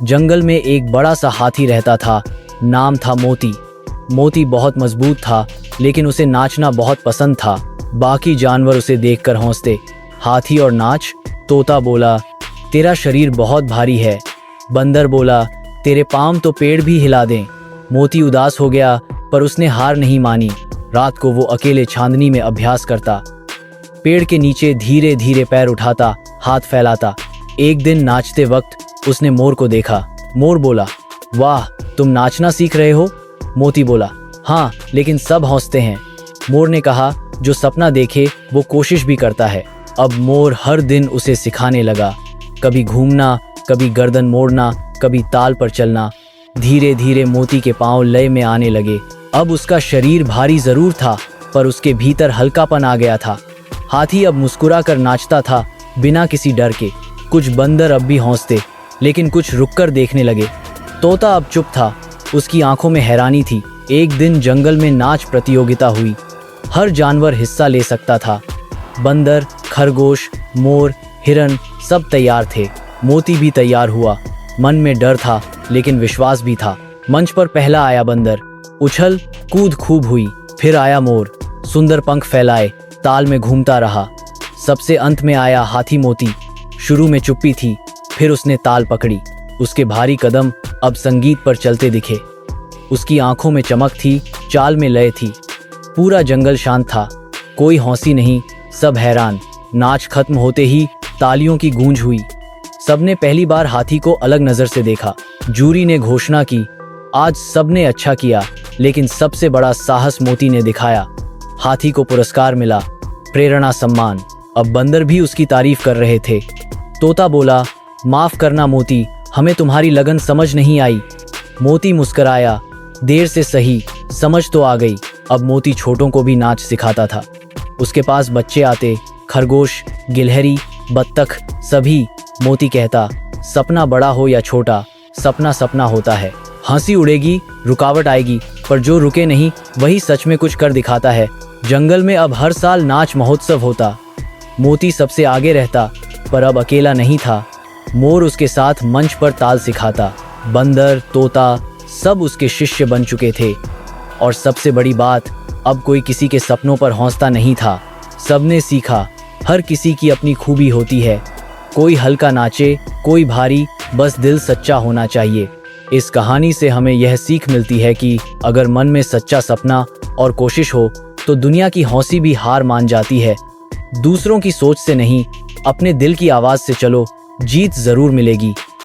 जंगल में एक बड़ा सा हाथी रहता था। नाम था मोती। मोती बहुत मजबूत था, लेकिन उसे नाचना बहुत पसंद था। बाकी जानवर उसे देखकर हंसते। हाथी और नाच। तोता बोला, तेरा शरीर बहुत भारी है। बंदर बोला, तेरे पाँव तो पेड़ भी हिला दें। मोती उदास हो गया, पर उसने हार नहीं मानी। रात को वो अकेले चांदनी में अभ्यास करता, पेड़ के नीचे धीरे धीरे पैर उठाता, हाथ फैलाता। एक दिन नाचते वक्त उसने मोर को देखा। मोर बोला, वाह, तुम नाचना सीख रहे हो? मोती बोला, हाँ, लेकिन सब हंसते हैं। मोर ने कहा, जो सपना देखे वो कोशिश भी करता है। अब मोर हर दिन उसे सिखाने लगा, कभी घूमना, कभी गर्दन मोड़ना, कभी ताल पर चलना। धीरे धीरे मोती के पांव लय में आने लगे। अब उसका शरीर भारी जरूर था, पर उसके भीतर हल्कापन आ गया था। हाथी अब मुस्कुरा कर नाचता था, बिना किसी डर के। कुछ बंदर अब भी हंसते, लेकिन कुछ रुककर देखने लगे। तोता अब चुप था, उसकी आंखों में हैरानी थी। एक दिन जंगल में नाच प्रतियोगिता हुई। हर जानवर हिस्सा ले सकता था। बंदर, खरगोश, मोर, हिरन सब तैयार थे। मोती भी तैयार हुआ। मन में डर था, लेकिन विश्वास भी था। मंच पर पहला आया बंदर। उछल कूद खूब हुई। फिर आया मोर, सुंदर पंख फैलाए, ताल में घूमता रहा। सबसे अंत में आया हाथी मोती। शुरू में चुप्पी थी, फिर उसने ताल पकड़ी। उसके भारी कदम अब संगीत पर चलते दिखे। उसकी आंखों में चमक थी, चाल में लय थी। पूरा जंगल शांत था, कोई हौसी नहीं, सब हैरान। नाच खत्म होते ही तालियों की गूंज हुई। सबने पहली बार हाथी को अलग नजर से देखा। जूरी ने घोषणा की, आज सबने अच्छा किया, लेकिन सबसे बड़ा साहस मोती ने दिखाया। हाथी को पुरस्कार मिला, प्रेरणा, सम्मान। अब बंदर भी उसकी तारीफ कर रहे थे। तोता बोला, माफ करना मोती, हमें तुम्हारी लगन समझ नहीं आई। मोती मुस्कराया, देर से सही, समझ तो आ गई। अब मोती छोटों को भी नाच सिखाता था। उसके पास बच्चे आते, खरगोश, गिलहरी, बत्तख, सभी। मोती कहता, सपना बड़ा हो या छोटा, सपना सपना होता है। हंसी उड़ेगी, रुकावट आएगी, पर जो रुके नहीं वही सच में कुछ कर दिखाता है। जंगल में अब हर साल नाच महोत्सव होता। मोती सबसे आगे रहता, पर अब अकेला नहीं था। मोर उसके साथ मंच पर ताल सिखाता। बंदर, तोता सब उसके शिष्य बन चुके थे। और सबसे बड़ी बात, अब कोई किसी के सपनों पर हौसला नहीं था। सबने सीखा, हर किसी की अपनी खूबी होती है। कोई हल्का नाचे, कोई भारी, बस दिल सच्चा होना चाहिए। इस कहानी से हमें यह सीख मिलती है कि अगर मन में सच्चा सपना और कोशिश हो तो दुनिया की हौसी भी हार मान जाती है। दूसरों की सोच से नहीं, अपने दिल की आवाज से चलो, जीत जरूर मिलेगी।